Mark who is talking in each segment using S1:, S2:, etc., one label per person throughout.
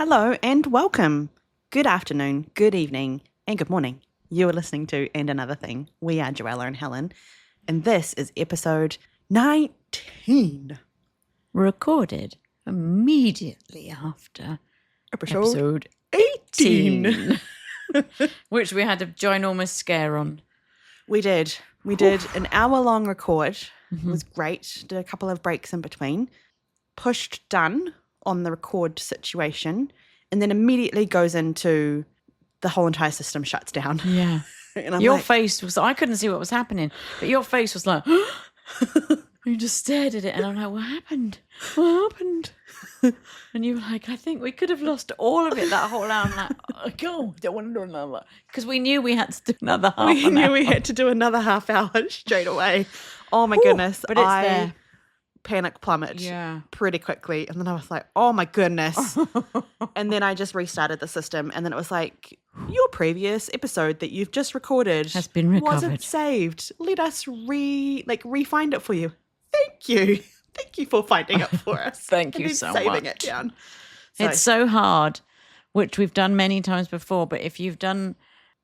S1: Hello and welcome. Good afternoon, good evening, and good morning. You are listening to And Another Thing. We are Joella and Helene, and this is episode 19.
S2: Recorded immediately after
S1: Episode 18.
S2: Which we had a ginormous scare on.
S1: We did an hour-long record. It was great. Did a couple of breaks in between. Pushed done on the record situation, and then immediately goes into the whole entire system shuts down.
S2: Yeah.
S1: And
S2: Your face was, I couldn't see what was happening, but your face was like, you just stared at it, and I'm like, what happened? What happened? And you were like, I think we could have lost all of it that whole hour. I'm like, oh, God, don't want to do another. Because we knew we had to do another half
S1: we
S2: an
S1: knew
S2: hour.
S1: we had to do another half hour straight away. Oh my goodness.
S2: But it's
S1: I
S2: there.
S1: panic plummet
S2: Yeah.
S1: pretty quickly. And then I was like, oh my goodness. And then I just restarted the system. And then it was like, your previous episode that you've just recorded
S2: Has been recovered.
S1: wasn't saved. Let us re-find it for you. Thank you. Thank you for finding it for us.
S2: Thank
S1: and
S2: you
S1: then
S2: so
S1: saving
S2: much.
S1: it down.
S2: It's so hard, which we've done many times before, but if you've done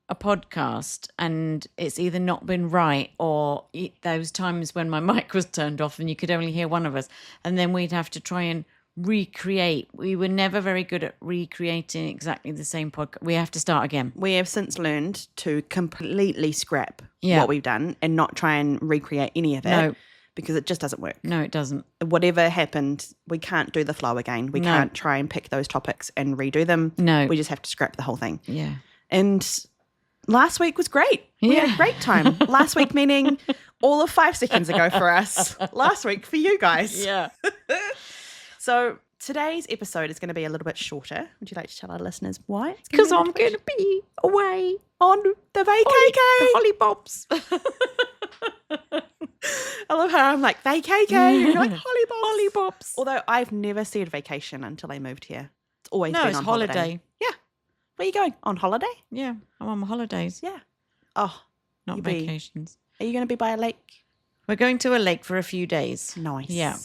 S2: a podcast and it's either not been right or those times when my mic was turned off and you could only hear one of us, and then we'd have to try and recreate. We were never very good at recreating exactly the same podcast. We have to start again.
S1: We have since learned to completely scrap
S2: Yeah.
S1: what we've done and not try and recreate any of it.
S2: No.
S1: Because it just doesn't work.
S2: No, it doesn't.
S1: Whatever happened, we can't do the flow again. We
S2: No.
S1: can't try and pick those topics and redo them.
S2: No.
S1: We just have to scrap the whole thing.
S2: Yeah.
S1: And last week was great. We had a great time. Last week meaning all of 5 seconds ago for us. Last week for you guys.
S2: Yeah.
S1: So today's episode is going to be a little bit shorter. Would you like to tell our listeners why?
S2: Because I'm going to be away
S1: on the vacay.
S2: Holly Bobs.
S1: I love how I'm like, vacay, and you're like, Holly Bobs.
S2: Holly Bobs.
S1: Although I've never said vacation until I moved here. It's always
S2: No,
S1: been
S2: it's
S1: on
S2: holiday.
S1: Yeah. Where are you going? On holiday?
S2: Yeah, I'm on my holidays,
S1: Yeah. Oh,
S2: not
S1: you be-
S2: vacations.
S1: are you going to be by a lake?
S2: We're going to a lake for a few days.
S1: Nice.
S2: Yeah.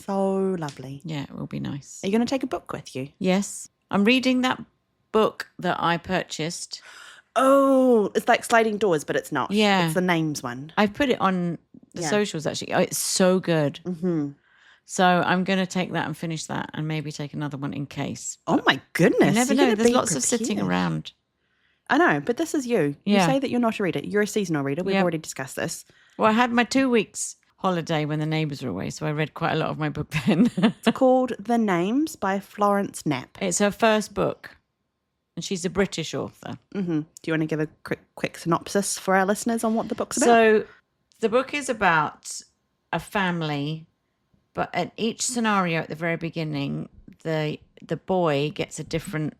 S1: So lovely.
S2: Yeah, it will be nice.
S1: Are you going to take a book with you?
S2: Yes. I'm reading that book that I purchased.
S1: Oh, it's like Sliding Doors, but it's not.
S2: Yeah.
S1: It's the names one.
S2: I've put it on the
S1: Yeah.
S2: socials, actually. Oh, it's so good.
S1: Mm-hmm.
S2: So I'm going to take that and finish that and maybe take another one in case.
S1: Oh my goodness.
S2: You never
S1: You're
S2: know.
S1: gonna
S2: There's
S1: be
S2: lots of sitting
S1: prepared.
S2: around.
S1: I know, but this is you. You
S2: Yeah.
S1: say that you're not a reader. You're a seasonal reader. We've
S2: Yep.
S1: already discussed this.
S2: Well, I had my 2 weeks holiday when the neighbours were away, so I read quite a lot of my book then.
S1: It's called The Names by Florence Knapp.
S2: It's her first book, and she's a British author.
S1: Mm-hmm. Do you want to give a quick synopsis for our listeners on what the book's about?
S2: So the book is about a family, but at each scenario at the very beginning, the boy gets a different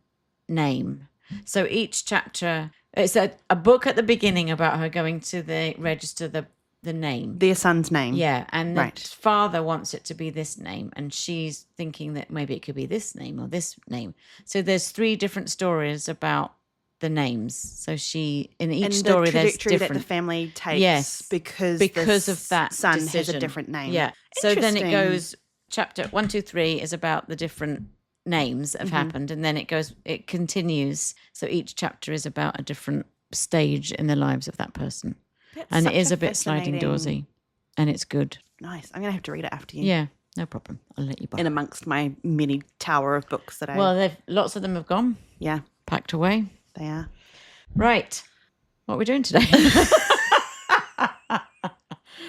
S2: name. So each chapter, it's a book at the beginning about her going to register the name.
S1: Their son's name.
S2: Yeah, and the
S1: Right.
S2: father wants it to be this name, and she's thinking that maybe it could be this name or this name. So there's 3 different stories about the names. So she, in each
S1: And
S2: story,
S1: the
S2: there's
S1: trajectory that
S2: different.
S1: the family takes
S2: Yes,
S1: because
S2: of that
S1: son
S2: decision.
S1: has a different name.
S2: Yeah. So then it
S1: Interesting.
S2: goes, chapter 1, 2, 3 is about the different names that have
S1: Mm-hmm.
S2: happened, and then it continues. So each chapter is about a different stage in the lives of that person.
S1: That's
S2: And it
S1: such
S2: is a bit sliding
S1: fascinating-
S2: doorsy, and it's good.
S1: Nice. I'm going to have to read it after you.
S2: Yeah, no problem. I'll let you borrow.
S1: In amongst my mini tower of books that I...
S2: Well, lots of them have gone,
S1: yeah,
S2: packed away.
S1: they are.
S2: Right. What are we doing today?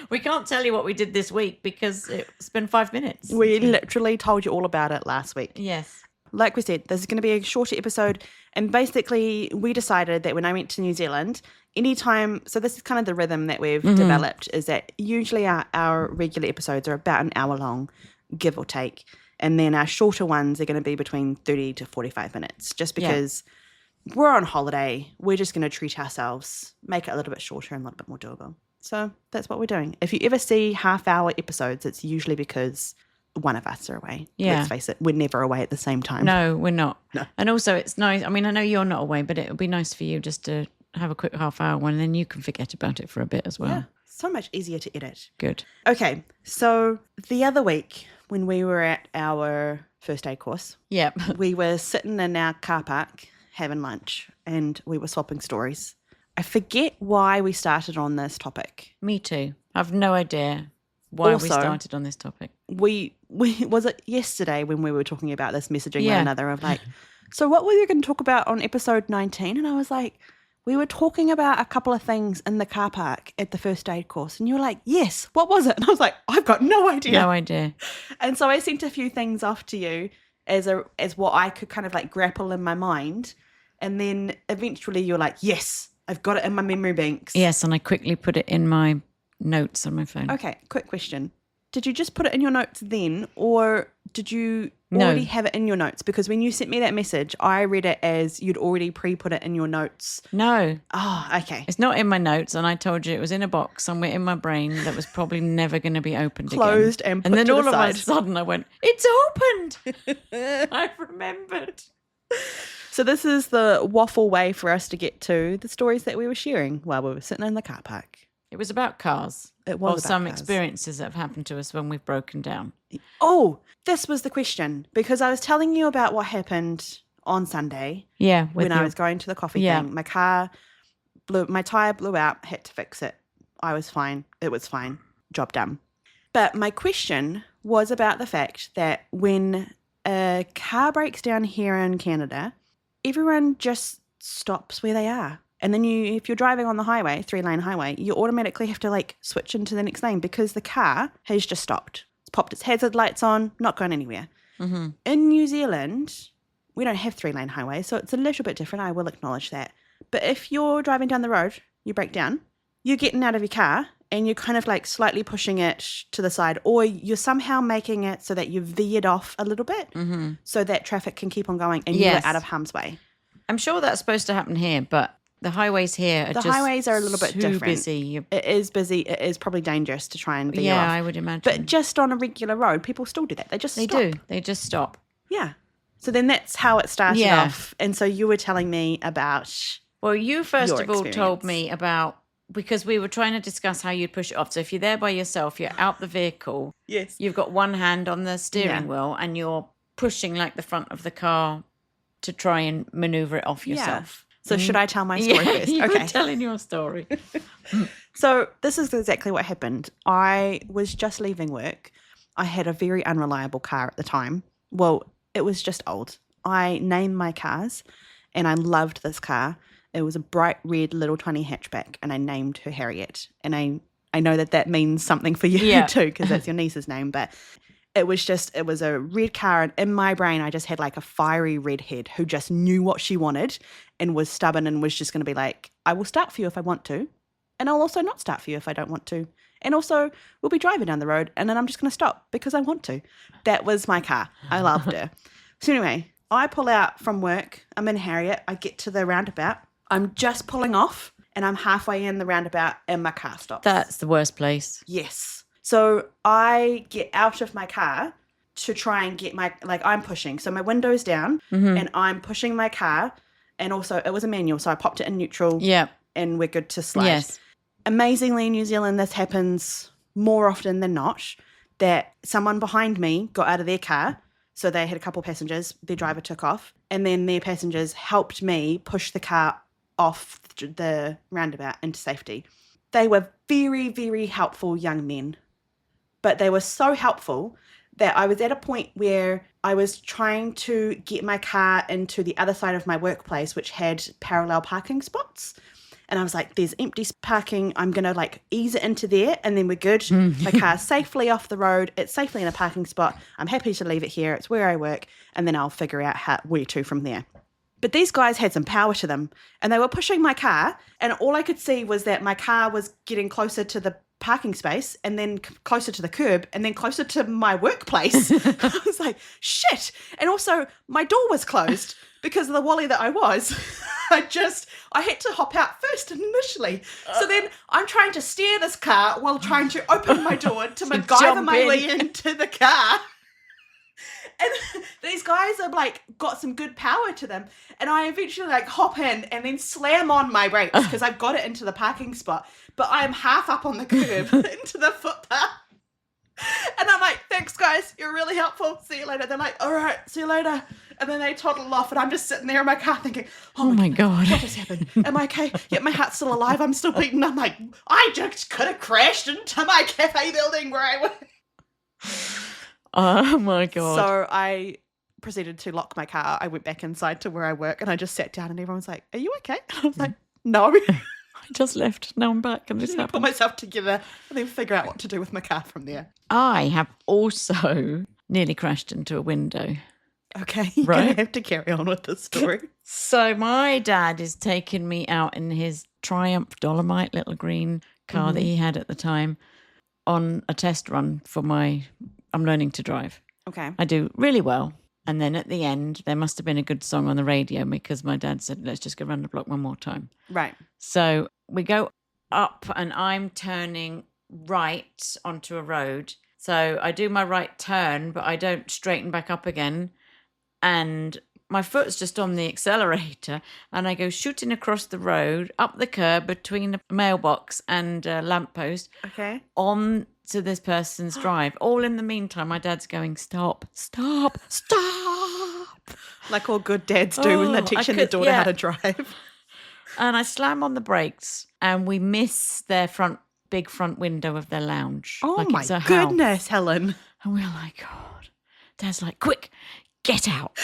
S2: We can't tell you what we did this week because it's been 5 minutes.
S1: We literally told you all about it last week.
S2: Yes.
S1: Like we said, this is going to be a shorter episode. And basically, we decided that when I went to New Zealand, anytime, so this is kind of the rhythm that we've developed, is that usually our regular episodes are about an hour long, give or take. And then our shorter ones are going to be between 30 to 45 minutes, just because we're on holiday. We're just going to treat ourselves, make it a little bit shorter and a little bit more doable. So that's what we're doing. If you ever see half-hour episodes, it's usually because one of us are away.
S2: Yeah.
S1: Let's face it, we're never away at the same time.
S2: No, we're not.
S1: No.
S2: And also, it's nice. I mean, I know you're not away, but it would be nice for you just to have a quick half-hour one, and then you can forget about it for a bit as well.
S1: Yeah, so much easier to edit.
S2: Good.
S1: Okay, so the other week when we were at our first aid course.
S2: Yep.
S1: We were sitting in our car park having lunch and we were swapping stories. I forget why we started on this topic.
S2: Me too. I've no idea why we started on this topic.
S1: We was it yesterday when we were talking about this, messaging one
S2: Yeah.
S1: another of like, so what were you going to talk about on episode 19? And I was like, we were talking about a couple of things in the car park at the first aid course. And you were like, yes, what was it? And I was like, I've got no idea.
S2: No idea.
S1: And so I sent a few things off to you as what I could kind of like grapple in my mind. And then eventually you're like, yes, I've got it in my memory banks.
S2: Yes, and I quickly put it in my notes on my phone.
S1: Okay, quick question. Did you just put it in your notes then, or did you already have it in your notes? Because when you sent me that message, I read it as you'd already pre-put it in your notes.
S2: No.
S1: Oh, okay.
S2: It's not in my notes, and I told you it was in a box somewhere in my brain that was probably never going to be opened
S1: Closed
S2: again.
S1: and put
S2: And then
S1: to
S2: all
S1: the
S2: of
S1: side.
S2: a sudden I went, it's opened. I've remembered.
S1: So this is the waffle way for us to get to the stories that we were sharing while we were sitting in the car park.
S2: It was about cars.
S1: It was
S2: or
S1: about
S2: some
S1: cars.
S2: experiences that have happened to us when we've broken down.
S1: Oh, this was the question, because I was telling you about what happened on Sunday.
S2: Yeah.
S1: When I was going to the coffee thing. My tyre blew out, had to fix it. I was fine. It was fine. Job done. But my question was about the fact that when a car breaks down here in Canada, everyone just stops where they are. And then if you're driving on the highway, 3-lane highway, you automatically have to like switch into the next lane because the car has just stopped. It's popped its hazard lights on, not going anywhere.
S2: Mm-hmm.
S1: In New Zealand, we don't have 3-lane highways, so it's a little bit different. I will acknowledge that. But if you're driving down the road, you break down, you're getting out of your car and you're kind of like slightly pushing it to the side, or you're somehow making it so that you veered off a little bit so that traffic can keep on going and you're out of harm's way.
S2: I'm sure that's supposed to happen here, but the highways here are
S1: the highways are a little bit
S2: too
S1: different.
S2: Busy.
S1: It is busy. It is probably dangerous to try and veer off.
S2: Yeah, I would imagine.
S1: But just on a regular road, people still do that. They just stop.
S2: do. They just stop.
S1: Yeah. So then that's how it started off. And so you were telling me about
S2: Well, you first
S1: your
S2: of all told
S1: experience.
S2: me about, because we were trying to discuss how you'd push it off. So if you're there by yourself, you're out the vehicle.
S1: Yes.
S2: You've got one hand on the steering wheel and you're pushing like the front of the car to try and maneuver it off yourself.
S1: So should I tell my story first?
S2: You
S1: Okay.
S2: were telling your story.
S1: So this is exactly what happened. I was just leaving work. I had a very unreliable car at the time. Well, it was just old. I named my cars and I loved this car. It was a bright red little tiny hatchback and I named her Harriet. And I know that means something for you too, because that's your niece's name. But it was a red car, and in my brain I just had like a fiery redhead who just knew what she wanted and was stubborn and was just going to be like, I will start for you if I want to, and I'll also not start for you if I don't want to. And also we'll be driving down the road and then I'm just going to stop because I want to. That was my car. I loved her. So anyway, I pull out from work. I'm in Harriet. I get to the roundabout. I'm just pulling off and I'm halfway in the roundabout and my car stops.
S2: That's the worst place.
S1: Yes. So I get out of my car to try and get I'm pushing. So my window's down and I'm pushing my car. And also it was a manual, so I popped it in neutral and we're good to slide.
S2: Yes.
S1: Amazingly, in New Zealand, this happens more often than not, that someone behind me got out of their car. So they had a couple passengers, their driver took off, and then their passengers helped me push the car off the roundabout into safety. They were very, very helpful young men. But they were so helpful that I was at a point where I was trying to get my car into the other side of my workplace, which had parallel parking spots. And I was like, there's empty parking. I'm going to like ease it into there and then we're good. My car's safely off the road. It's safely in a parking spot. I'm happy to leave it here. It's where I work. And then I'll figure out where to from there. But these guys had some power to them and they were pushing my car. And all I could see was that my car was getting closer to the parking space and then closer to the curb and then closer to my workplace. I was like, shit. And also my door was closed because of the wally that I was. I had to hop out first initially. So then I'm trying to steer this car while trying to open my door to MacGyver my way into the car. And these guys are like got some good power to them. And I eventually like hop in and then slam on my brakes because I've got it into the parking spot. But I am half up on the curb into the footpath. And I'm like thanks guys, you're really helpful, see you later. They're like, all right, see you later. And then they toddle off, and I'm just sitting there in my car thinking,
S2: Oh my God.
S1: what just happened? Am I okay? Yep, my heart's still alive, I'm still beating. I'm like, I just could have crashed into my cafe building where I was.
S2: Oh my God.
S1: So I proceeded to lock my car. I went back inside to where I work, and I just sat down, and everyone was like, are you okay? And I was like, no.
S2: I just left. Now I'm back and this
S1: Put
S2: happened.
S1: myself together and then figure out what to do with my car from there.
S2: I have also nearly crashed into a window.
S1: Okay, you're
S2: Right.
S1: going to have to carry on with this story.
S2: So my dad is taking me out in his Triumph Dolomite little green car that he had at the time on a test run for I'm learning to drive.
S1: Okay.
S2: I do really well. And then at the end, there must have been a good song on the radio because my dad said, let's just go round the block one more time.
S1: Right.
S2: So we go up and I'm turning right onto a road. So I do my right turn, but I don't straighten back up again. And my foot's just on the accelerator and I go shooting across the road, up the curb between a mailbox and a lamppost,
S1: Okay.
S2: on to this person's drive. All in the meantime, my dad's going, stop, stop, stop.
S1: Like all good dads do when they're teaching their daughter how to drive.
S2: And I slam on the brakes and we miss their big front window of their lounge.
S1: Oh
S2: Like
S1: my
S2: it's a house.
S1: goodness, Helen.
S2: And we're like, God. Dad's like, quick, get out.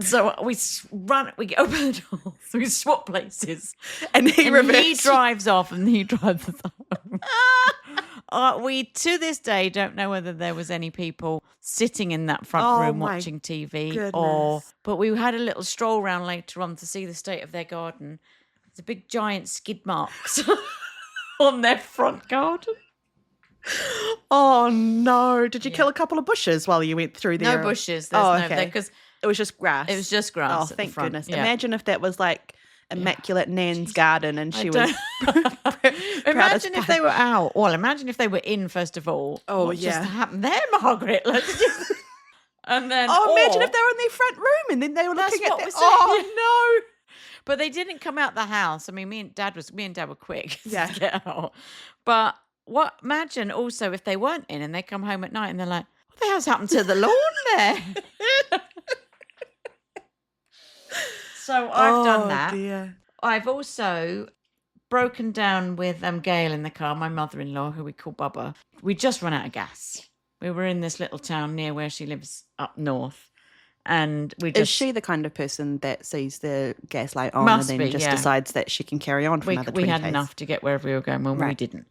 S2: So we run, we open the doors, we swap places.
S1: And he
S2: drives off and he drives us home. We, to this day, don't know whether there was any people sitting in that front room
S1: my
S2: watching TV
S1: goodness.
S2: but we had a little stroll round later on to see the state of their garden. There's a big giant skid marks on their front garden.
S1: Oh no. Did you kill a couple of bushes while you went through there?
S2: No bushes. There's no there because
S1: it was just grass.
S2: it was just grass.
S1: Oh,
S2: at the
S1: thank
S2: front.
S1: goodness.
S2: Yeah.
S1: Imagine if that was like immaculate Nan's garden and she was
S2: Imagine if they were out. Well, imagine if they were in first of all.
S1: Oh,
S2: what
S1: yeah.
S2: just happened there, Margaret? Let's just... And then
S1: imagine if they were in their front room and then they were looking at
S2: what
S1: that.
S2: we're saying.
S1: Oh
S2: But they didn't come out the house. I mean, me and Dad were quick
S1: Yeah.
S2: to get out. But imagine also if they weren't in and they come home at night and they're like, what the hell's happened to the lawn there? So I've done that.
S1: Dear.
S2: I've also broken down with Gail in the car, my mother-in-law, who we call Bubba. We just run out of gas. We were in this little town near where she lives up north. And we just...
S1: Is she the kind of person that sees the gas light on
S2: Must
S1: and then
S2: be,
S1: just
S2: yeah.
S1: decides that she can carry on for another 20
S2: we had
S1: days?
S2: enough to get wherever we were going when we
S1: Right.
S2: didn't.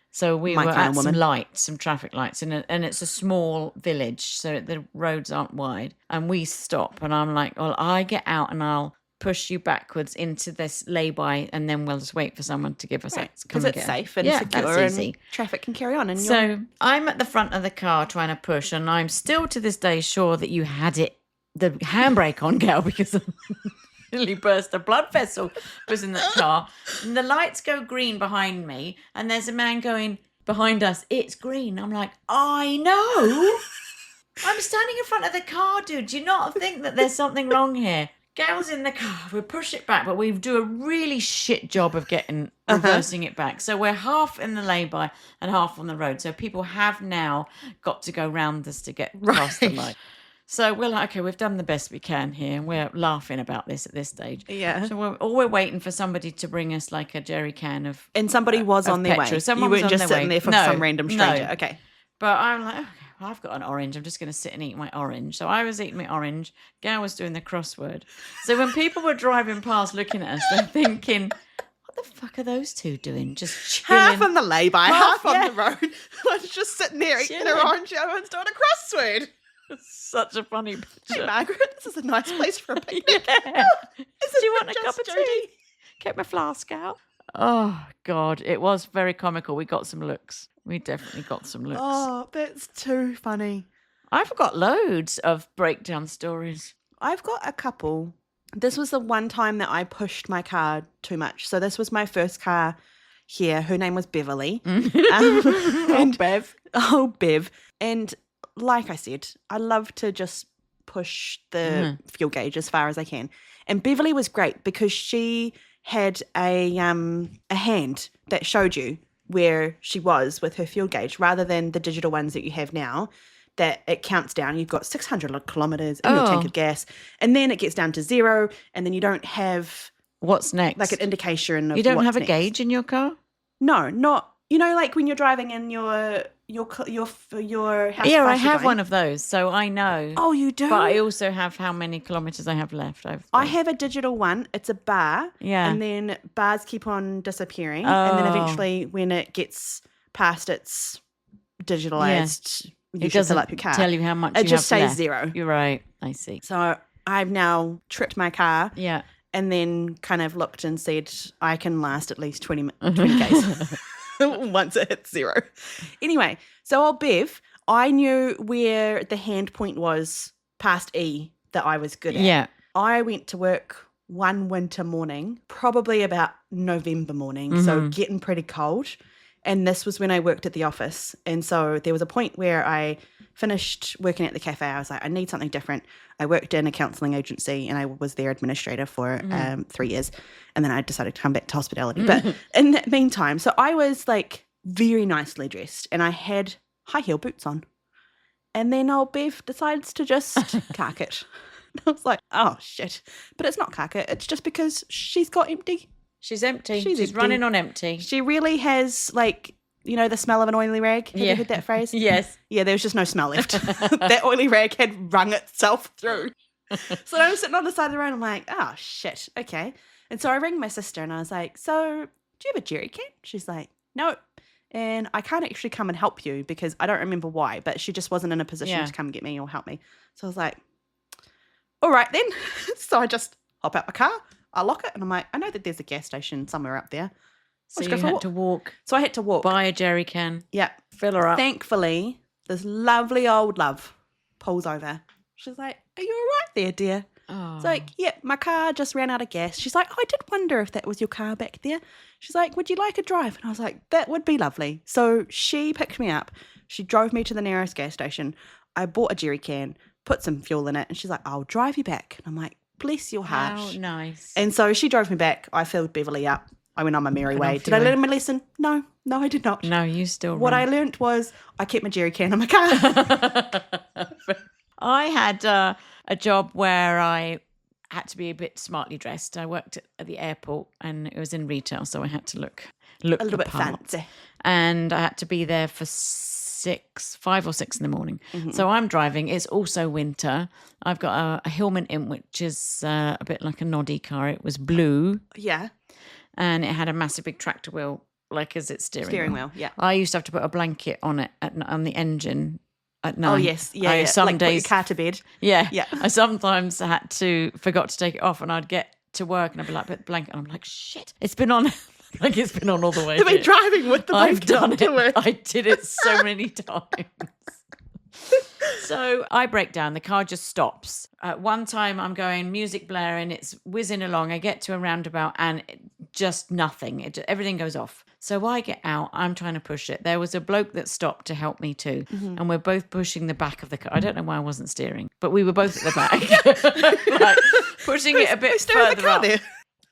S2: So we
S1: My
S2: were
S1: kind
S2: at
S1: of
S2: some
S1: woman.
S2: lights, some traffic lights, and it's a small village, so the roads aren't wide. And we stop, and I'm like, well, I get out and I'll push you backwards into this lay-by, and then we'll just wait for someone to give us
S1: Right,
S2: a
S1: because it's safe and
S2: yeah,
S1: secure
S2: that's
S1: and
S2: easy.
S1: traffic can carry on. And
S2: So I'm at the front of the car trying to push, and I'm still to this day sure that you had the handbrake on, Gail, because I nearly burst a blood vessel was in that car. And the lights go green behind me, and there's a man going behind us, it's green. I'm like, I know. I'm standing in front of the car, dude. Do you not think that there's something wrong here? Gail's in the car. We push it back, but we do a really shit job of reversing it back. So we're half in the lay-by and half on the road. So people have now got to go round us to get past the light. So we're like, okay, we've done the best we can here. And we're laughing about this at this stage.
S1: Yeah.
S2: So we're waiting for somebody to bring us like a jerry can of
S1: And somebody was
S2: of
S1: on their
S2: petrol.
S1: way.
S2: Someone
S1: You
S2: was
S1: weren't
S2: on
S1: just
S2: their
S1: sitting
S2: way.
S1: there for
S2: No,
S1: some random stranger.
S2: no.
S1: Okay.
S2: But I'm like, okay, well, I've got an orange. I'm just going to sit and eat my orange. So I was eating my orange. Gail was doing the crossword. So when people were driving past looking at us, they're thinking, what the fuck are those two doing? Just chilling.
S1: Half on the lay-by, half on
S2: yeah.
S1: the road. One's just sitting there eating
S2: Chilling.
S1: her orange, the other one's doing a crossword.
S2: Such a funny
S1: Hey,
S2: picture.
S1: Margaret, this is a nice place for a picnic.
S2: Yeah.
S1: Is
S2: Do you
S1: it
S2: want a
S1: just
S2: cup of
S1: Jodie?
S2: tea? Get my flask out. Oh, God. It was very comical. We got some looks. We definitely got some looks.
S1: Oh, that's too funny.
S2: I've got loads of breakdown stories.
S1: I've got a couple. This was the one time that I pushed my car too much. So this was my first car here. Her name was Beverly. And
S2: Bev.
S1: Oh, Bev. And like I said, I love to just push the fuel gauge as far as I can. And Beverly was great because she had a hand that showed you where she was with her fuel gauge rather than the digital ones that you have now. that it counts down. You've got 600 kilometres in your tank of gas, and then it gets down to 0, and then you don't have
S2: what's next?
S1: like an indication of
S2: you don't
S1: what's
S2: have a
S1: next.
S2: gauge in your car?
S1: No, not like when you're driving in your house.
S2: Yeah, I have one of those, so I know.
S1: Oh, you do?
S2: But I also have how many kilometres I have left.
S1: I have a digital one. It's a bar.
S2: Yeah.
S1: And then bars keep on disappearing. And then eventually when it gets past its digitalized, you should fill up your car.
S2: Tell you how much
S1: it
S2: you
S1: just
S2: have
S1: says
S2: left.
S1: 0.
S2: You're right. I see.
S1: So I've now tripped my car.
S2: Yeah.
S1: And then kind of looked and said, I can last at least 20 Ks once it hits 0. Anyway, so old Bev, I knew where the hand point was past E that I was good at.
S2: Yeah.
S1: I went to work one winter morning, probably about November morning, so getting pretty cold. And this was when I worked at the office. And so there was a point where I finished working at the cafe. I was like, I need something different. I worked in a counselling agency and I was their administrator for 3 years. And then I decided to come back to hospitality. But in the meantime, so I was like very nicely dressed and I had high heel boots on. And then old Bev decides to just cark it. I was like, oh, shit. But it's not cark it. It's just because she's got empty.
S2: She's empty. She's
S1: empty.
S2: running on empty.
S1: She really has, like, the smell of an oily rag. Have you heard that phrase?
S2: Yes.
S1: Yeah, there was just no smell left. That oily rag had wrung itself through. So I was sitting on the side of the road. I'm like, oh, shit. Okay. And so I rang my sister and I was like, so do you have a jerry can? She's like, no. And I can't actually come and help you because I don't remember why, but she just wasn't in a position to come and get me or help me. So I was like, all right then. So I just hop out my car. I lock it and I'm like, I know that there's a gas station somewhere up there.
S2: So you had to walk.
S1: So I had to walk.
S2: Buy a jerry can.
S1: Yeah.
S2: Fill her up.
S1: Thankfully, this lovely old love pulls over. She's like, are you all right there, dear?
S2: Oh.
S1: It's like, yeah, my car just ran out of gas. She's like, oh, I did wonder if that was your car back there. She's like, would you like a drive? And I was like, that would be lovely. So she picked me up. She drove me to the nearest gas station. I bought a jerry can, put some fuel in it. And she's like, I'll drive you back. And I'm like, bless your heart.
S2: How nice.
S1: And so she drove me back. I filled Beverly up. I went on my merry way. Did I learn my lesson? No, I did not.
S2: No, you still
S1: What I learnt was I kept my jerry can in my car.
S2: I had a job where I had to be a bit smartly dressed. I worked at the airport and it was in retail, so I had to look
S1: a little
S2: the
S1: bit
S2: part.
S1: fancy.
S2: And I had to be there for 5 or 6 in the morning. So I'm driving. It's also winter. I've got a Hillman Imp, which is a bit like a noddy car. It was blue.
S1: Yeah.
S2: And it had a massive big tractor wheel, like as its steering wheel.
S1: Yeah.
S2: I used to have to put a blanket on it on the engine at night.
S1: Oh yes, yeah.
S2: Some
S1: like
S2: days,
S1: put your car to bed.
S2: Yeah.
S1: Yeah.
S2: I sometimes forgot to take it off, and I'd get to work and I'd be like, put the blanket on. I'm like, shit, it's been on. Like it's been on all the way.
S1: You've been driving with the blanket.
S2: I've done
S1: on to
S2: it. I did it so many times. So I break down. The car just stops. One time I'm going, music blaring, it's whizzing along. I get to a roundabout and just nothing. Everything goes off. So I get out. I'm trying to push it. There was a bloke that stopped to help me too. And we're both pushing the back of the car. I don't know why I wasn't steering, but we were both at the back. Like, pushing it a bit further up. There?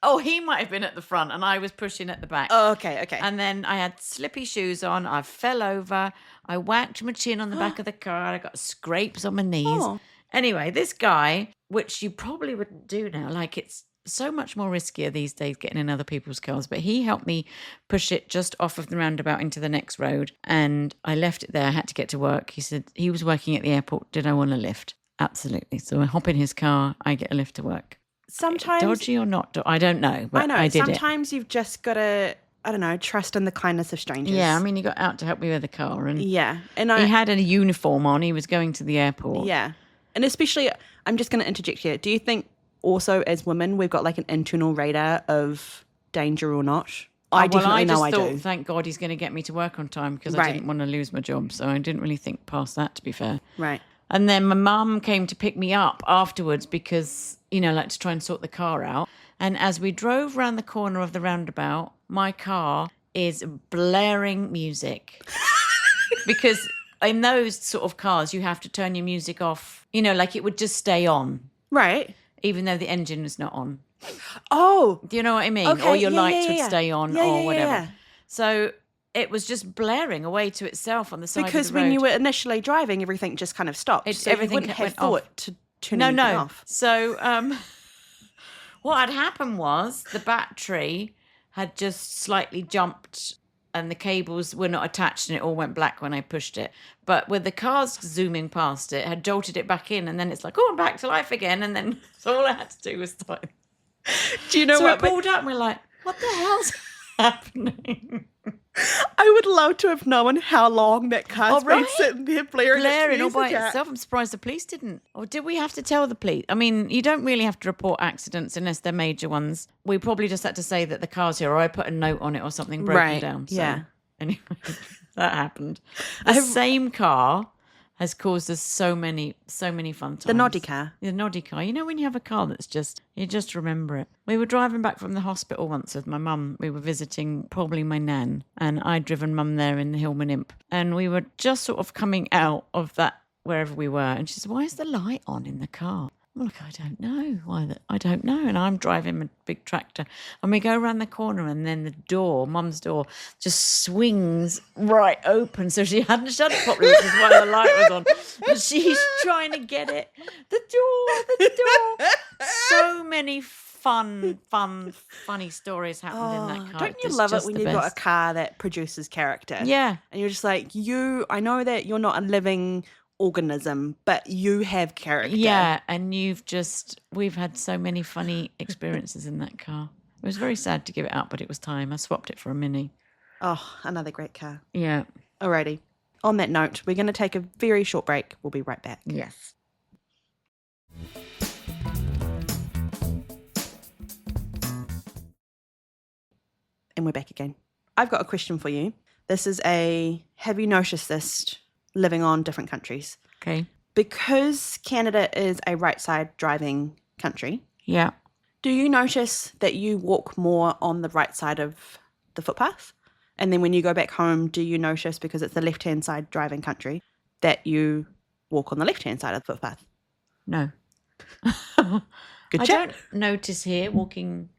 S2: Oh, he might have been at the front and I was pushing at the back.
S1: Oh, okay.
S2: And then I had slippy shoes on. I fell over. I whacked my chin on the back of the car. I got scrapes on my knees.
S1: Oh.
S2: Anyway, this guy, which you probably wouldn't do now, like it's so much more riskier these days getting in other people's cars, but he helped me push it just off of the roundabout into the next road. And I left it there. I had to get to work. He said he was working at the airport. Did I want a lift? Absolutely. So I hop in his car. I get a lift to work.
S1: Sometimes
S2: dodgy or not, I don't know. But
S1: I know.
S2: I did
S1: sometimes you've just got to, I don't know, trust in the kindness of strangers.
S2: Yeah, I mean, he got out to help me with the car, and
S1: yeah, and
S2: he had a uniform on. He was going to the airport.
S1: Yeah, and especially, I'm just going to interject here. Do you think also as women we've got like an internal radar of danger or not? I definitely know I do.
S2: Thank God he's going to get me to work on time because I didn't want to lose my job, so I didn't really think past that. To be fair,
S1: right.
S2: And then my mum came to pick me up afterwards because, like to try and sort the car out. And as we drove round the corner of the roundabout, my car is blaring music. Because in those sort of cars, you have to turn your music off, like it would just stay on.
S1: Right.
S2: Even though the engine is not on.
S1: Oh.
S2: Do you know what I mean?
S1: Okay,
S2: or your lights would stay on or whatever.
S1: Yeah.
S2: So it was just blaring away to itself on the side
S1: Because
S2: of the road.
S1: when you were initially driving, everything just kind of stopped. So
S2: everything
S1: you wouldn't have
S2: went
S1: thought
S2: off.
S1: to turn anything off.
S2: So what had happened was the battery had just slightly jumped and the cables were not attached and it all went black when I pushed it. But with the cars zooming past it, had jolted it back in, and then it's like, oh, I'm back to life again. And then so all I had to do was start.
S1: Do you know
S2: So
S1: what?
S2: it pulled up and we're like, what the hell's happening?
S1: I would love to have known how long that car's been
S2: right?
S1: sitting there blaring
S2: Blaring all
S1: its
S2: by
S1: music out.
S2: itself. I'm surprised the police didn't. Or did we have to tell the police? I mean, you don't really have to report accidents unless they're major ones. We probably just had to say that the car's here, or I put a note on it or something broken
S1: Right,
S2: down. So,
S1: yeah.
S2: anyway, that happened. The same car has caused us so many fun times.
S1: The noddy car.
S2: The noddy car. You know when you have a car that's just, you just remember it. We were driving back from the hospital once with my mum. We were visiting probably my nan, and I'd driven mum there in the Hillman Imp. And we were just sort of coming out of that, wherever we were. And she said, why is the light on in the car? I'm like, I don't know. I don't know. And I'm driving a big tractor. And we go around the corner, and then the door, mum's door, just swings right open. So she hadn't shut it properly, which is why the light was on. And she's trying to get it. The door. So many funny stories happened in that car.
S1: Don't you
S2: It's
S1: love it
S2: just
S1: when
S2: the
S1: you've got a
S2: best.
S1: car that produces character?
S2: Yeah.
S1: And you're just like, I know that you're not a living organism, but you have character.
S2: Yeah, and we've had so many funny experiences in that car. It was very sad to give it up, but it was time. I swapped it for a Mini.
S1: Oh, another great car.
S2: Yeah.
S1: Alrighty. On that note, we're going to take a very short break. We'll be right back.
S2: Yes.
S1: And we're back again. I've got a question for you. This is have you noticed this living on different countries?
S2: Okay.
S1: Because Canada is a right side driving country,
S2: Yeah.
S1: do you notice that you walk more on the right side of the footpath? And then when you go back home, do you notice, because it's the left-hand side driving country, that you walk on the left-hand side of the footpath?
S2: No.
S1: Good
S2: I
S1: chat.
S2: don't notice here walking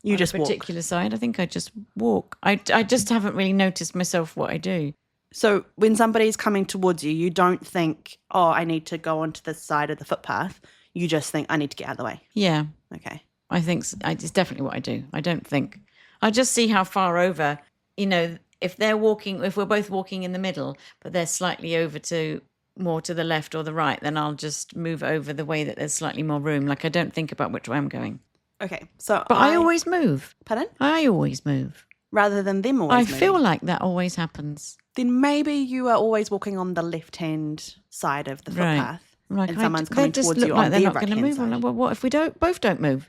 S1: You
S2: on
S1: just
S2: a
S1: walk.
S2: particular side. I think I just walk. I just haven't really noticed myself what I do.
S1: So when somebody's coming towards you, you don't think, oh, I need to go onto this side of the footpath. You just think, I need to get out of the way.
S2: Yeah.
S1: Okay.
S2: I think it's definitely what I do. I don't think. I just see how far over, if we're both walking in the middle, but they're slightly over to more to the left or the right, then I'll just move over the way that there's slightly more room. Like I don't think about which way I'm going.
S1: Okay. So
S2: But I always move.
S1: Pardon?
S2: I always move.
S1: Rather than them always
S2: I
S1: moving.
S2: feel like that always happens.
S1: Then maybe you are always walking on the left-hand side of the
S2: Right.
S1: footpath.
S2: Like
S1: and someone's
S2: they
S1: coming
S2: just
S1: towards
S2: look
S1: you
S2: like
S1: on
S2: they're
S1: their
S2: not going to
S1: right-hand
S2: move. I'm
S1: side.
S2: like, well, what if we both don't move?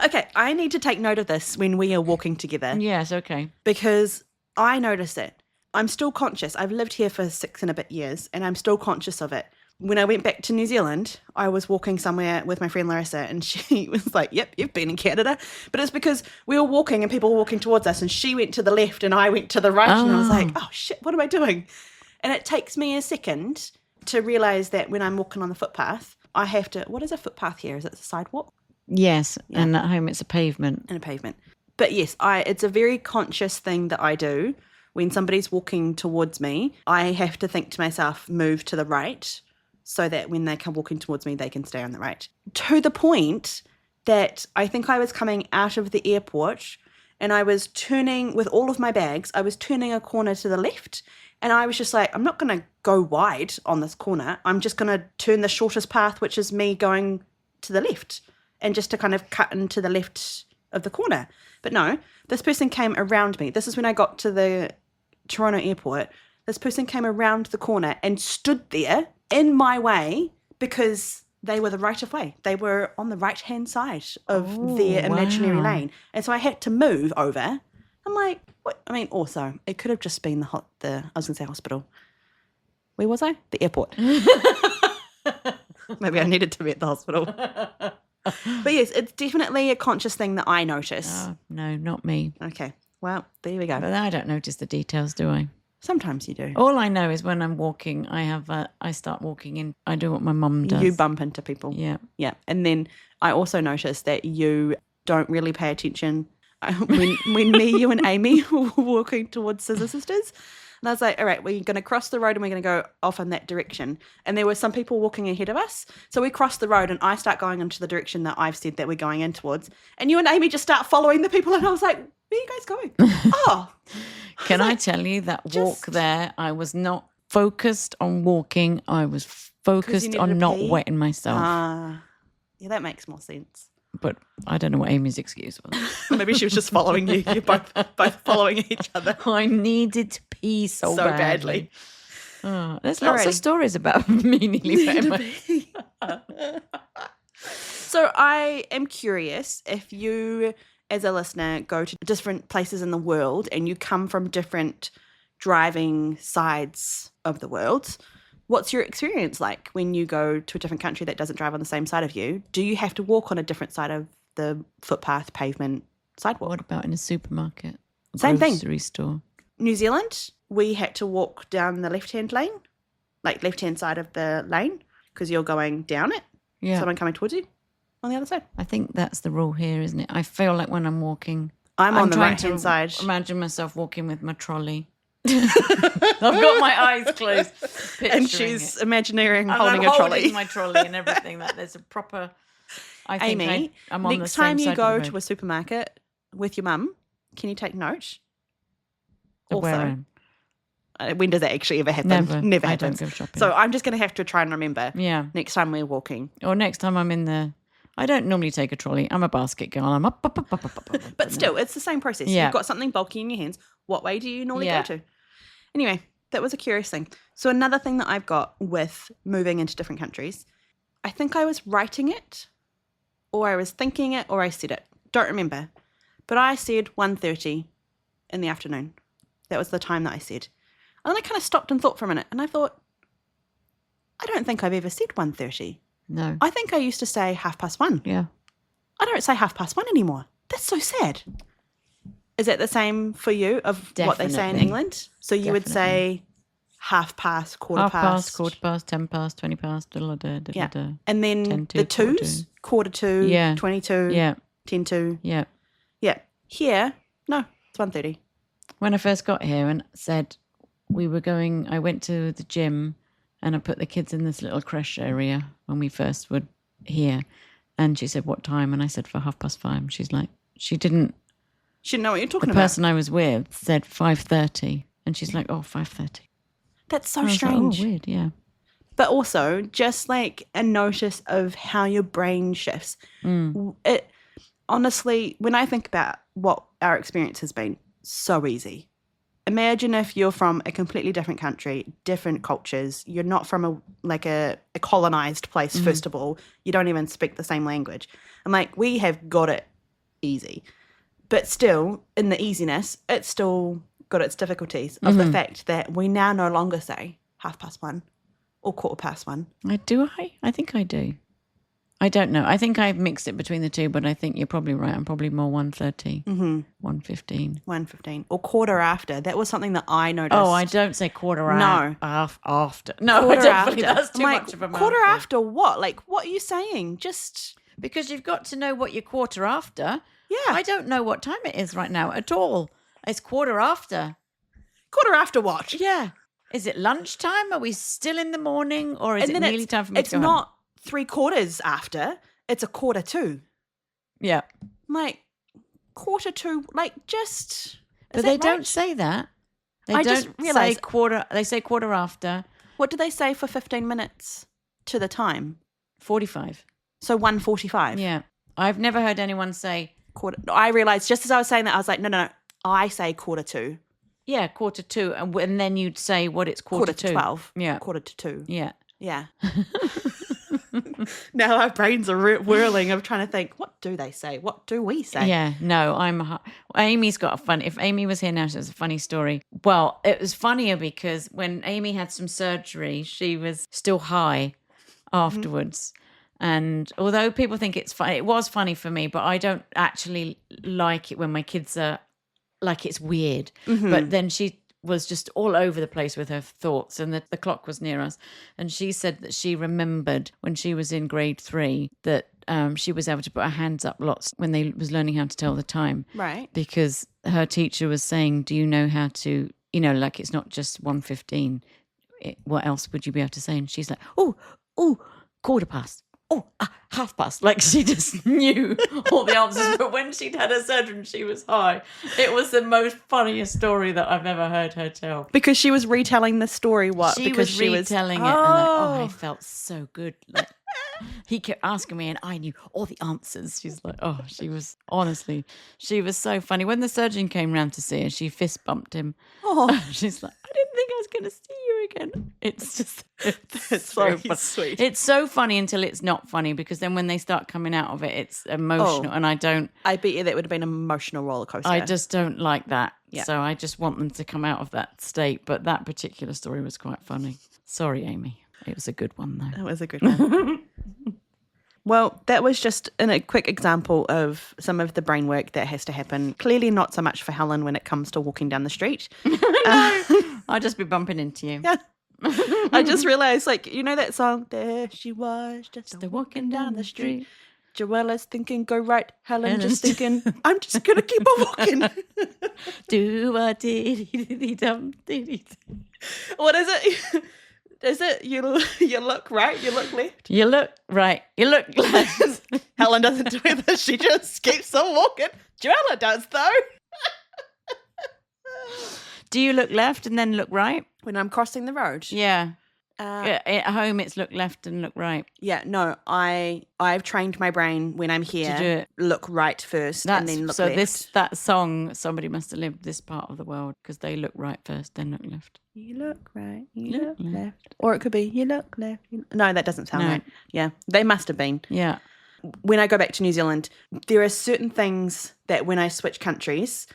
S1: Okay, I need to take note of this when we are walking together
S2: Yes, okay.
S1: because I notice it. I'm still conscious. I've lived here for 6 and a bit years and I'm still conscious of it. When I went back to New Zealand, I was walking somewhere with my friend Larissa and she was like, yep, you've been in Canada. But it's because we were walking and people were walking towards us and she went to the left and I went to the right and I was like, oh shit, what am I doing? And it takes me a second to realise that when I'm walking on the footpath, I have to, what is a footpath here? Is it a sidewalk?
S2: Yes, and at home it's a pavement.
S1: And a pavement. But yes, it's a very conscious thing that I do. When somebody's walking towards me, I have to think to myself, move to the right so that when they come walking towards me, they can stay on the right. To the point that I think I was coming out of the airport and I was turning with all of my bags, I was turning a corner to the left and I was just like, I'm not going to go wide on this corner. I'm just going to turn the shortest path, which is me going to the left and just to kind of cut into the left of the corner. But no, this person came around me. This is when I got to the Toronto airport. This person came around the corner and stood there in my way because they were the right of way. They were on the right-hand side of their imaginary lane. And so I had to move over. I'm like, what? I mean, also, it could have just been I was going to say hospital. Where was I? The airport. Maybe I needed to be at the hospital. But yes, it's definitely a conscious thing that I notice.
S2: Oh, no, not me.
S1: Okay. Well, there we go.
S2: But I don't notice the details, do I?
S1: Sometimes you do.
S2: All I know is when I'm walking, I start walking in. I do what my mum does.
S1: You bump into people.
S2: Yeah.
S1: Yeah. And then I also notice that you don't really pay attention. when me, you, and Amy were walking towards Scissor Sisters. And I was like, all right, we're going to cross the road and we're going to go off in that direction. And there were some people walking ahead of us. So we crossed the road and I start going into the direction that I've said that we're going in towards. And you and Amy just start following the people. And I was like, where are you guys going? Oh.
S2: Can I tell you that walk there, I was not focused on walking. I was focused on not wetting myself.
S1: Yeah, that makes more sense.
S2: But I don't know what Amy's excuse was.
S1: Maybe she was just following you. You're both following each other.
S2: I needed to pee so badly. Oh, there's lots of stories about me nearly wetting myself.
S1: So I am curious, if you, as a listener, go to different places in the world and you come from different driving sides of the world, what's your experience like when you go to a different country that doesn't drive on the same side of you? Do you have to walk on a different side of the footpath, pavement, sidewalk?
S2: What about in a supermarket?
S1: Same thing.
S2: Grocery store.
S1: New Zealand, we had to walk down the left-hand lane, like left-hand side of the lane, because you're going down it.
S2: Yeah.
S1: Someone coming towards you on the other side.
S2: I think that's the rule here, isn't it? I feel like when I'm walking,
S1: I'm on the
S2: trying
S1: right-hand side.
S2: Imagine myself walking with my trolley. I've got my eyes closed,
S1: and she's
S2: it.
S1: Imagineering
S2: and
S1: holding
S2: I'm
S1: a trolley.
S2: Holding my trolley and everything. That there's a proper. I think
S1: Amy,
S2: I'm on
S1: next
S2: the same
S1: time you
S2: side
S1: go
S2: of the
S1: to a supermarket with your mum, can you take note?
S2: road. Where
S1: when does that actually ever happen?
S2: Never
S1: happens.
S2: I don't go shopping.
S1: So I'm just going to have to try and remember.
S2: Yeah.
S1: Next time we're walking,
S2: or next time I'm in the. I don't normally take a trolley. I'm a basket girl. I'm up.
S1: But still, it's the same process.
S2: Yeah.
S1: You've got something bulky in your hands. What way do you normally go to? Anyway, that was a curious thing. So another thing that I've got with moving into different countries, I think I was writing it, or I was thinking it, or I said it. Don't remember. But I said 1:30 in the afternoon. That was the time that I said. And then I kind of stopped and thought for a minute, and I thought, I don't think I've ever said 1:30.
S2: No.
S1: I think I used to say 1:30.
S2: Yeah.
S1: I don't say 1:30 anymore. That's so sad. Is that the same for you of what they say in England? So you would say 1/2, quarter past.
S2: Quarter past, 10 past, 20 past.
S1: Yeah. And then the twos, quarter to,
S2: yeah.
S1: 22,
S2: yeah.
S1: 10 to.
S2: Yeah.
S1: Yeah. Here, no, it's 1:30.
S2: When I first got here and said I went to the gym and I put the kids in this little creche area when we first were here. And she said, what time? And I said, for 5:30. She's like, she didn't
S1: know what you're talking
S2: about.
S1: The
S2: person I was with said 5:30. And she's like, oh, 5:30.
S1: That's so strange.
S2: Like, oh, weird, yeah.
S1: But also just like a notice of how your brain shifts. It honestly, when I think about what our experience has been, so easy. Imagine if you're from a completely different country, different cultures. You're not from a colonized place, first of all. You don't even speak the same language. And like, we have got it easy. But still, in the easiness, it's still got its difficulties of the fact that we now no longer say 1:30 or 1:15.
S2: Do I? I think I do. I don't know. I think I've mixed it between the two, but I think you're probably right. I'm probably more 1:30, 1:15.
S1: 1:15 or quarter after. That was something that I noticed.
S2: Oh, I don't say quarter after. No,
S1: quarter
S2: I definitely
S1: after.
S2: That's too much of a mouthful.
S1: Quarter after what? Like, what are you saying? Just
S2: because you've got to know what you're quarter after.
S1: Yeah.
S2: I don't know what time it is right now at all. It's quarter after.
S1: Quarter after what?
S2: Yeah. Is it lunchtime? Are we still in the morning, or is it nearly time for me to go home?
S1: It's not 3/4 after. It's 1:45.
S2: Yeah.
S1: Like, 1:45, like, just...
S2: But they don't say that. They don't say quarter. They say quarter after.
S1: What do they say for 15 minutes to the time?
S2: 45.
S1: So 1:45.
S2: Yeah. I've never heard anyone say...
S1: quarter. I realised just as I was saying that, I was like, no. I say 1:45.
S2: Yeah, 1:45. And then you'd say what it's quarter to.
S1: 12.
S2: Yeah.
S1: 1:45.
S2: Yeah.
S1: Yeah. Now our brains are whirling of trying to think, what do they say? What do we say?
S2: Yeah, no, Amy's got a fun, if Amy was here now, it's a funny story. Well, it was funnier because when Amy had some surgery, she was still high afterwards. And although people think it's funny, it was funny for me, but I don't actually like it when my kids are like, it's weird. But then she was just all over the place with her thoughts, and the clock was near us. And she said that she remembered when she was in grade 3 that she was able to put her hands up lots when they was learning how to tell the time.
S1: Right.
S2: Because her teacher was saying, do you know how to, like it's not just 1:15. What else would you be able to say? And she's like, oh, quarter past. Oh, half past. Like she just knew all the answers. But when she'd had her surgery and she was high, it was the most funniest story that I've ever heard her tell.
S1: Because she was retelling the story, what?
S2: She
S1: because
S2: was retelling it. And I felt so good. Like, he kept asking me and I knew all the answers. She's like, she was so funny. When the surgeon came round to see her, she fist bumped him.
S1: Oh.
S2: She's like, I didn't think I was going to see you again. It's just
S1: That's so sweet.
S2: It's so funny until it's not funny, because then when they start coming out of it, it's emotional. And I bet
S1: you that would have been an emotional roller coaster.
S2: I just don't like that.
S1: Yeah.
S2: So I just want them to come out of that state. But that particular story was quite funny. Sorry, Amy. It was a good one, though.
S1: It was a good one. Well, that was just a quick example of some of the brain work that has to happen. Clearly not so much for Helen when it comes to walking down the street.
S2: I'll just be bumping into you.
S1: Yeah. I just realised, that song, there she was, just walking down the street. Joella's thinking, go right. Helen just thinking, I'm just going to keep on walking.
S2: Do a diddy-dum diddy.
S1: What is it? Is it you look right, you look left?
S2: You look right, you look left.
S1: Helen doesn't do this. She just keeps on walking. Joella does, though.
S2: Do you look left and then look right?
S1: When I'm crossing the road?
S2: Yeah. At home, it's look left and look right.
S1: Yeah, no, I've trained my brain when I'm here
S2: to do it.
S1: Look right first and then look left.
S2: So that song, somebody must have lived this part of the world, because they look right first, then look left.
S1: You look right, you look left. Or it could be, you look left. No, that doesn't sound right. Yeah, they must have been.
S2: Yeah.
S1: When I go back to New Zealand, there are certain things that when I switch countries,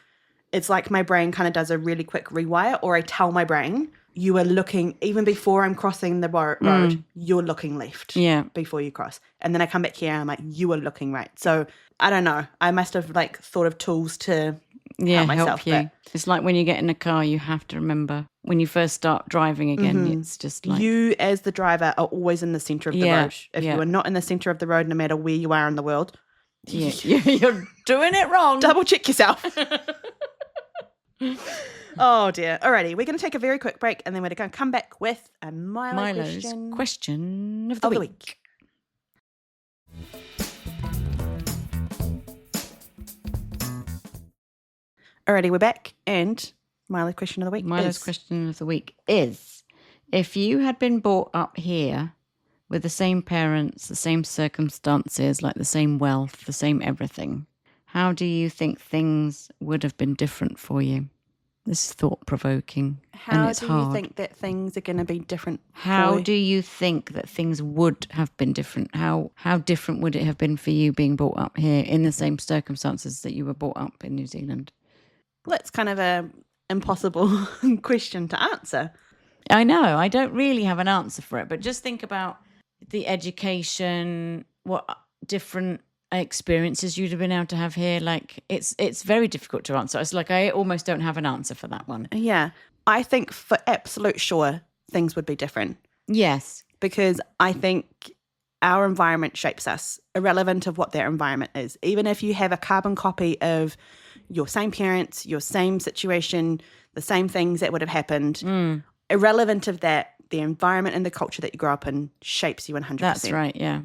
S1: it's like my brain kind of does a really quick rewire, or I tell my brain, you are looking, even before I'm crossing the road, you're looking left before you cross. And then I come back here and I'm like, you are looking right. So I don't know. I must have thought of tools to help myself.
S2: Help you. It's like when you get in a car, you have to remember when you first start driving again, it's just like...
S1: You as the driver are always in the centre of the road. If you are not in the centre of the road, no matter where you are in the world...
S2: you're doing it wrong.
S1: Double check yourself. Oh dear. Alrighty, we're going to take a very quick break and then we're going to come back with a Milo's
S2: question of the week.
S1: Alrighty, we're back, and Milo's question of the week
S2: question of the week is, if you had been brought up here with the same parents, the same circumstances, like the same wealth, the same everything, how do you think things would have been different for you? This is thought-provoking.
S1: How do you think that things are going to be different?
S2: How do you think that things would have been different? How different would it have been for you being brought up here in the same circumstances that you were brought up in New Zealand?
S1: Well, that's kind of an impossible question to answer.
S2: I know. I don't really have an answer for it, but just think about the education, what different experiences you'd have been able to have here. Like it's very difficult to answer. It's like I almost don't have an answer for that one.
S1: Yeah. I think for absolute sure things would be different.
S2: Yes.
S1: Because I think our environment shapes us, irrelevant of what their environment is. Even if you have a carbon copy of your same parents, your same situation, the same things that would have happened, irrelevant of that, the environment and the culture that you grow up in shapes you 100%.
S2: That's right, yeah.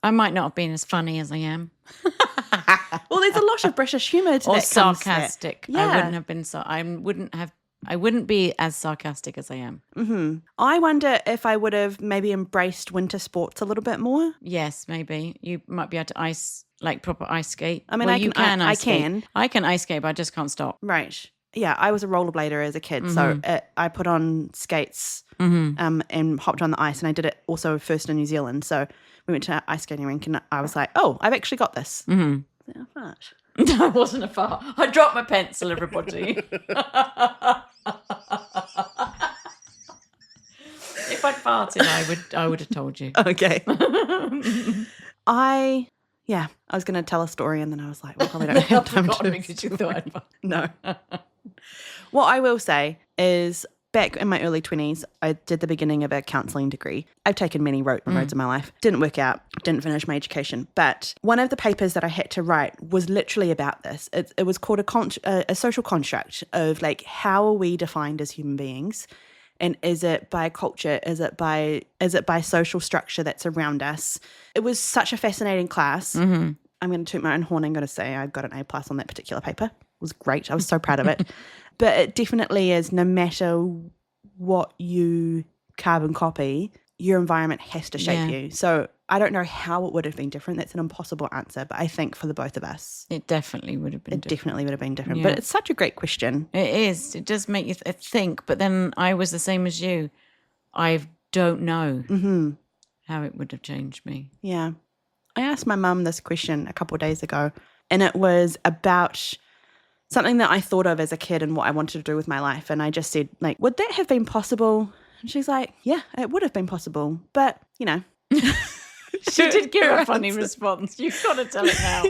S2: I might not have been as funny as I am.
S1: Well, there's a lot of British humour to
S2: or
S1: that.
S2: Sarcastic.
S1: Yeah.
S2: I wouldn't have been I wouldn't be as sarcastic as I am.
S1: Mm-hmm. I wonder if I would have maybe embraced winter sports a little bit more.
S2: Yes, maybe. You might be able to proper ice skate.
S1: I mean,
S2: well,
S1: I can ice
S2: skate, but I just can't stop.
S1: Right. Yeah, I was a rollerblader as a kid, so I put on skates and hopped on the ice, and I did it also first in New Zealand. So we went to an ice skating rink, and I was like, "Oh, I've actually got this." Mm-hmm. Was that a fart?
S2: No, it wasn't a fart. I dropped my pencil, everybody. If I'd farted, I would have told you.
S1: Okay. I was going to tell a story, and then I was like, "Well, probably don't have time to."
S2: Because you thought I'd fart.
S1: No. What I will say is back in my early 20s, I did the beginning of a counselling degree. I've taken many roads in my life. Didn't work out, didn't finish my education. But one of the papers that I had to write was literally about this. It was called a social construct of like, how are we defined as human beings? And is it by culture? Is it by social structure that's around us? It was such a fascinating class.
S2: Mm-hmm.
S1: I'm going to toot my own horn. I'm going to say I got an A+ on that particular paper. It was great. I was so proud of it. But it definitely is, no matter what you carbon copy, your environment has to shape you. So I don't know how it would have been different. That's an impossible answer. But I think for the both of us,
S2: It definitely would have been different.
S1: definitely would have been different.
S2: Yeah.
S1: But it's such a great question.
S2: It is. It does make you think. But then I was the same as you. I don't know how it would have changed me.
S1: Yeah. I asked my mum this question a couple of days ago, and it was about something that I thought of as a kid and what I wanted to do with my life. And I just said, like, would that have been possible? And she's like, yeah, it would have been possible. But, you know.
S2: She did give a funny response. You've got to tell it now.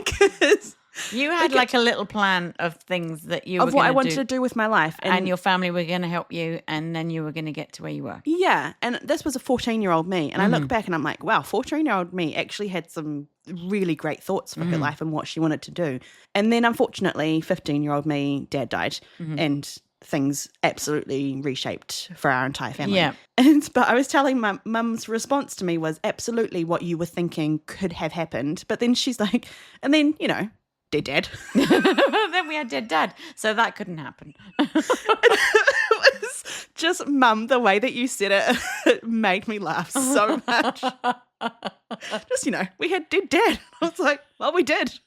S2: You had like a little plan of things that you were
S1: of what I wanted
S2: do,
S1: to do with my life.
S2: and your family were going to help you, and then you were going to get to where you were.
S1: Yeah. And this was a 14-year-old me. And I look back and I'm like, wow, 14-year-old me actually had some really great thoughts for her life and what she wanted to do. And then unfortunately, 15-year-old me, dad died. And things absolutely reshaped for our entire family.
S2: Yeah.
S1: But I was telling my mum's response to me was absolutely what you were thinking could have happened. But then she's like, and then, you know, dead.
S2: Then we had dead dad, so that couldn't happen.
S1: It was just, Mum, the way that you said it made me laugh so much. Just, you know, we had dead dad. I was like, well, we did.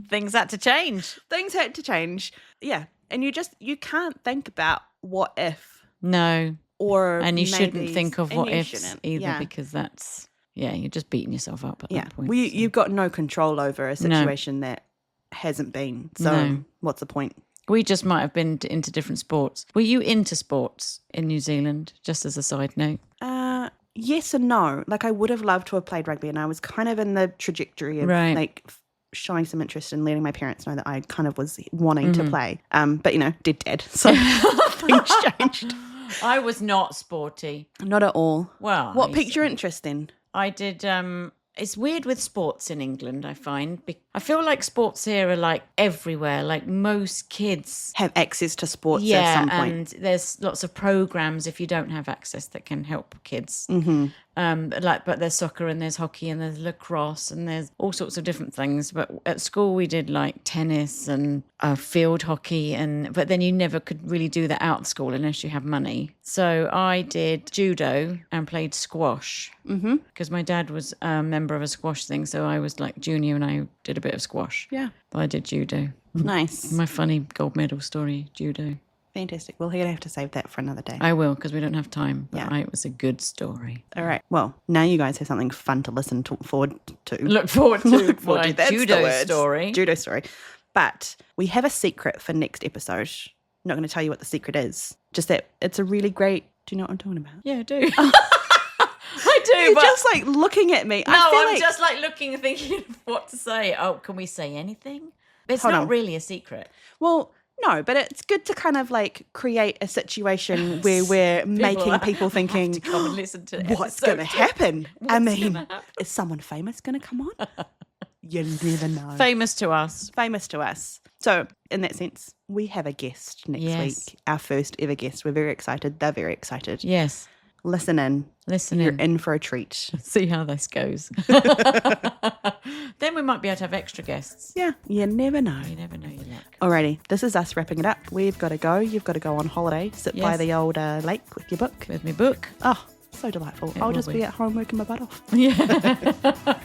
S2: Things had to change.
S1: Things had to change. Yeah. And you can't think about what if.
S2: No.
S1: Or
S2: and you shouldn't
S1: maybes,
S2: think of
S1: and
S2: what
S1: you
S2: ifs
S1: shouldn't.
S2: either, because that's, you're just beating yourself up at that point.
S1: Well, you've got no control over a situation that hasn't been. So what's the point?
S2: We just might have been into different sports. Were you into sports in New Zealand, just as a side note?
S1: Yes and no. Like, I would have loved to have played rugby, and I was kind of in the trajectory of like showing some interest in letting my parents know that I kind of was wanting to play. But, you know, dead. So things changed.
S2: I was not sporty.
S1: Not at all.
S2: Well,
S1: what piqued your interest then?
S2: I did. It's weird with sports in England, I find. I feel like sports here are like everywhere. Like most kids
S1: have access to sports at some point.
S2: And there's lots of programs if you don't have access that can help kids. But there's soccer and there's hockey and there's lacrosse and there's all sorts of different things. But at school we did like tennis and field hockey, but then you never could really do that out of school unless you have money. So I did judo and played squash because my dad was a member of a squash thing. So I was like junior and I did a bit of squash. Yeah, but I did judo.
S1: Nice.
S2: My funny gold medal story, judo.
S1: Fantastic. Well, you're going to have to save that for another day.
S2: I will, because we don't have time. But it was a good story.
S1: All right. Well, now you guys have something fun to listen forward to.
S2: Look forward to.
S1: That's
S2: judo
S1: the word.
S2: story.
S1: Judo story. But we have a secret for next episode. I'm not going to tell you what the secret is. Just that it's a really great... Do you know what I'm talking about?
S2: Yeah, I do. I do.
S1: You're just like looking at me.
S2: No, I'm just like looking, thinking of what to say. Oh, can we say anything? It's not really a secret.
S1: Well... No, but it's good to kind of like create a situation where we're making people thinking,
S2: to come and listen to
S1: what's going to happen? Is someone famous going to come on? You never know.
S2: Famous to us.
S1: Famous to us. So in that sense, we have a guest next week, our first ever guest. We're very excited. They're very excited.
S2: Yes.
S1: Listen in. You're in for a treat.
S2: See how this goes. Then we might be able to have extra guests.
S1: Yeah, you never know.
S2: You never know your luck.
S1: Alrighty, this is us wrapping it up. We've got to go. You've got to go on holiday. Sit by the old lake with your book.
S2: With my book.
S1: Oh, so delightful. I'll just be at home working my butt off.
S2: Yeah.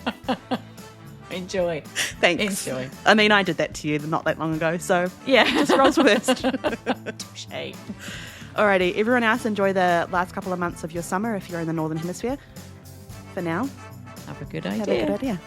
S2: Enjoy.
S1: Thanks.
S2: Enjoy.
S1: I mean, I did that to you not that long ago, so
S2: yeah.
S1: roles reversed.
S2: Touché.
S1: Alrighty, everyone else enjoy the last couple of months of your summer if you're in the Northern Hemisphere. For now,
S2: have a good idea.
S1: Have a good idea.